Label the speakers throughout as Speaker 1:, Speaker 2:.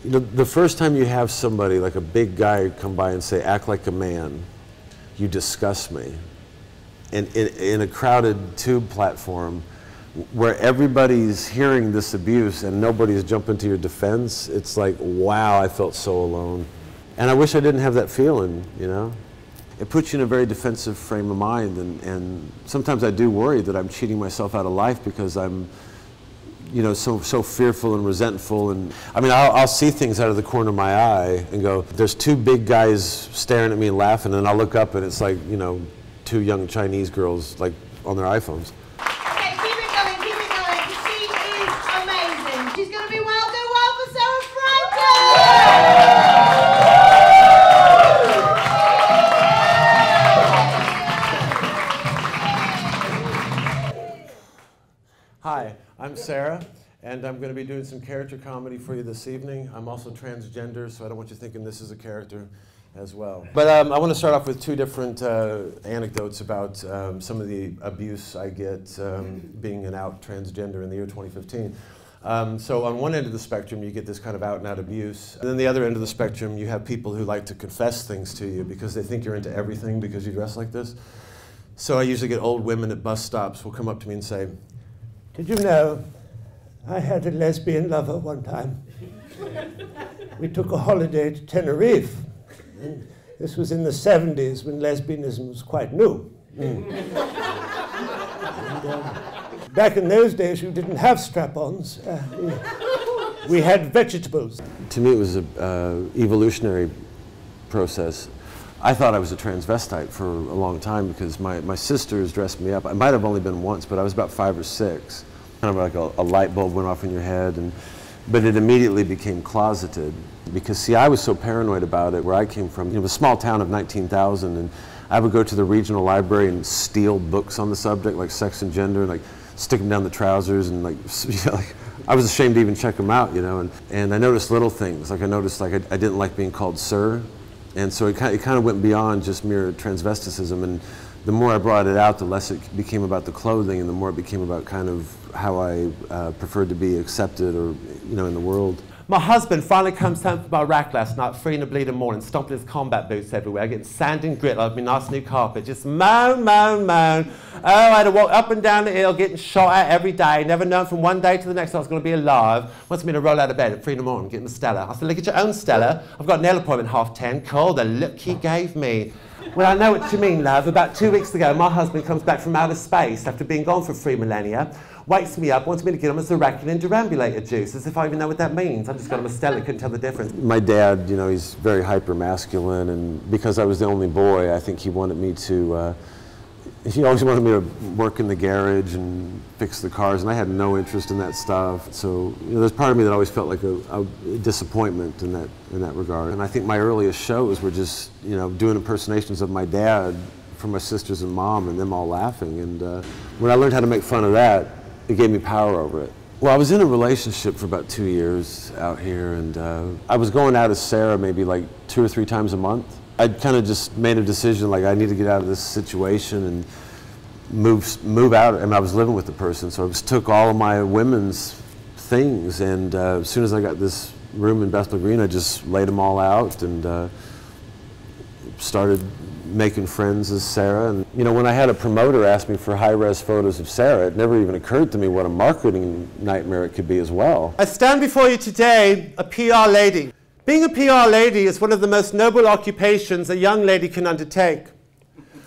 Speaker 1: You know, the first time you have somebody like a big guy come by and say, "Act like a man," you disgust me. And in a crowded tube platform where everybody's hearing this abuse and nobody's jumping to your defense, it's like, wow, I felt so alone. And I wish I didn't have that feeling, you know? It puts you in a very defensive frame of mind, and sometimes I do worry that I'm cheating myself out of life because I'm, you know, so fearful and resentful. And I mean, I'll see things out of the corner of my eye and go, there's two big guys staring at me and laughing, and I'll look up and it's like, you know, two young Chinese girls like on their iPhones.
Speaker 2: Okay, keep it going, she is amazing. She's going to be well for Sarah Franken!
Speaker 1: Hi, I'm Sarah, and I'm going to be doing some character comedy for you this evening. I'm also transgender, so I don't want you thinking this is a character as well. But I want to start off with two different anecdotes about some of the abuse I get being an out transgender in the year 2015. So on one end of the spectrum, you get this kind of out and out abuse. And then the other end of the spectrum, you have people who like to confess things to you because they think you're into everything because you dress like this. So I usually get old women at bus stops will come up to me and say,
Speaker 3: "Did you know I had a lesbian lover one time? We took a holiday to Tenerife. And this was in the 70s when lesbianism was quite new. And, back in those days, you didn't have strap-ons. We had vegetables."
Speaker 1: To me, it was an evolutionary process. I thought I was a transvestite for a long time because my sisters dressed me up. I might have only been once, but I was about 5 or 6. Kind of like a light bulb went off in your head, but it immediately became closeted. Because see, I was so paranoid about it where I came from, you know, a small town of 19,000, and I would go to the regional library and steal books on the subject, like sex and gender, and like stick them down the trousers, and like, you know, like I was ashamed to even check them out, you know. And I noticed little things, like I noticed like I didn't like being called sir. And so it kind of went beyond just mere transvesticism, and the more I brought it out, the less it became about the clothing, and the more it became about kind of how I preferred to be accepted, or, you know, in the world.
Speaker 4: My husband finally comes home from Iraq last night, 3 in the bleeding morning, stomping his combat boots everywhere, getting sand and grit like my nice new carpet, just moan, moan, moan. Oh, I had to walk up and down the hill, getting shot at every day, never known from one day to the next I was going to be alive. Wants me to roll out of bed at 3 in the morning, getting the Stella. I said, look at your own Stella. I've got a nail appointment at 10:30. Cool, the look he gave me. Well, I know what you mean, love. About 2 weeks ago, my husband comes back from outer space after being gone for 3 millennia, wakes me up, wants me to give him a Saracen and derambulator juice, as if I even know what that means. I just got him a Stella, couldn't tell the difference.
Speaker 1: My dad, you know, he's very hyper masculine, and because I was the only boy, I think he wanted me to, he always wanted me to work in the garage and fix the cars, and I had no interest in that stuff. So, you know, there's part of me that always felt like a disappointment in that regard. And I think my earliest shows were just, you know, doing impersonations of my dad for my sisters and mom, and them all laughing. And when I learned how to make fun of that, it gave me power over it. Well, I was in a relationship for about 2 years out here, and I was going out as Sarah maybe like 2 or 3 times a month. I'd kind of just made a decision, like I need to get out of this situation and move out. I mean, I was living with the person, so I just took all of my women's things, and as soon as I got this room in Bethnal Green, I just laid them all out and started making friends as Sarah. And you know, when I had a promoter ask me for high-res photos of Sarah, it never even occurred to me what a marketing nightmare it could be as well.
Speaker 4: I stand before you today, a PR lady. Being a PR lady is one of the most noble occupations a young lady can undertake.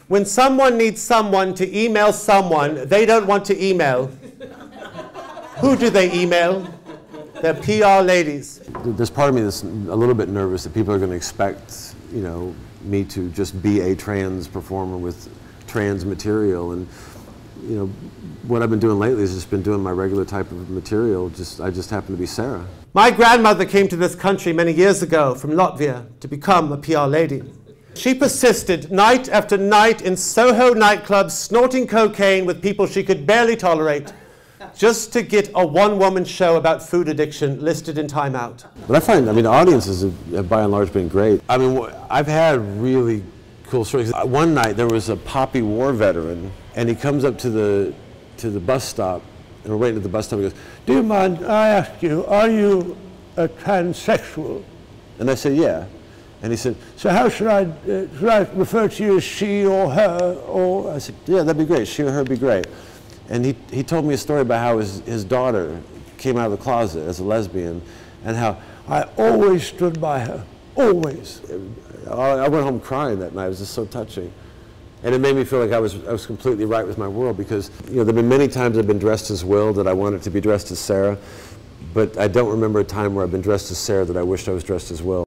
Speaker 4: When someone needs someone to email someone they don't want to email, who do they email? They're PR ladies.
Speaker 1: There's part of me that's a little bit nervous that people are going to expect, you know, me to just be a trans performer with trans material. And you know, what I've been doing lately is just been doing my regular type of material. I just happen to be Sarah.
Speaker 4: My grandmother came to this country many years ago from Latvia to become a PR lady. She persisted night after night in Soho nightclubs, snorting cocaine with people she could barely tolerate, just to get a one-woman show about food addiction listed in Time Out.
Speaker 1: But I find, I mean, the audiences have by and large been great. I mean, I've had really cool stories. One night there was a Poppy War veteran, and he comes up to the bus stop, and we're waiting at the bus stop. He goes, "Do you mind, I ask you, are you
Speaker 3: a transsexual?
Speaker 1: And I said, yeah. And he said,
Speaker 3: So how should I refer to you as she or her? Or
Speaker 1: I said, yeah, that'd be great. She or her would be great. And he told me a story about how his daughter came out of the closet as a lesbian, and how
Speaker 3: I always stood by her, always.
Speaker 1: I went home crying that night. It was just so touching. And it made me feel like I was completely right with my world, because there have been many times I've been dressed as Will that I wanted to be dressed as Sarah, but I don't remember a time where I've been dressed as Sarah that I wished I was dressed as Will.